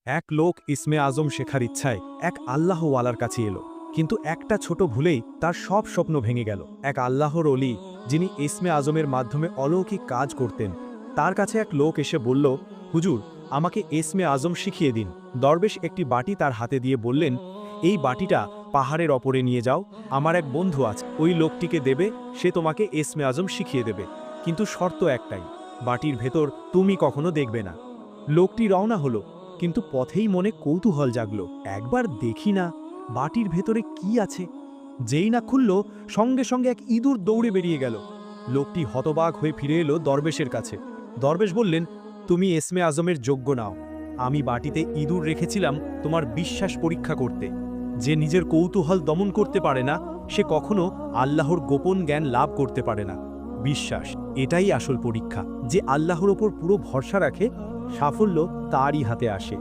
এক লোক ইসমে আজম শেখার ইচ্ছায় এক আল্লাহওয়ালার কাছে এলো, কিন্তু একটা ছোট ভুলেই তার সব স্বপ্ন ভেঙে গেল। এক আল্লাহর অলি, যিনি ইসমে আজমের মাধ্যমে অলৌকিক কাজ করতেন, তার কাছে এক লোক এসে বলল, হুজুর, আমাকে ইসমে আজম শিখিয়ে দিন। দরবেশ একটি বাটি তার হাতে দিয়ে বললেন, এই বাটিটা পাহাড়ের ওপরে নিয়ে যাও, আমার এক বন্ধু আছে, ওই লোকটিকে দেবে, সে তোমাকে ইসমে আজম শিখিয়ে দেবে, কিন্তু শর্ত একটাই, বাটির ভেতর তুমি কখনো দেখবে না। লোকটি রওনা হলো, কিন্তু পথেই মনে কৌতূহল জাগল, একবার দেখি না বাটির ভেতরে কি আছে। যেই না খুলল, সঙ্গে সঙ্গে এক ইঁদুর দৌড়ে বেরিয়ে গেল। লোকটি হতবাক হয়ে ফিরে এলো দরবেশের কাছে। দরবেশ বললেন, তুমি ইসমে আজমের যোগ্য নাও, আমি বাটিতে ইঁদুর রেখেছিলাম তোমার বিশ্বাস পরীক্ষা করতে। যে নিজের কৌতূহল দমন করতে পারে না, সে কখনো আল্লাহর গোপন জ্ঞান লাভ করতে পারে না। বিশ্বাস, এটাই আসল পরীক্ষা। যে আল্লাহর ওপর পুরো ভরসা রাখে, সাফল্য তারই হাতে আসে।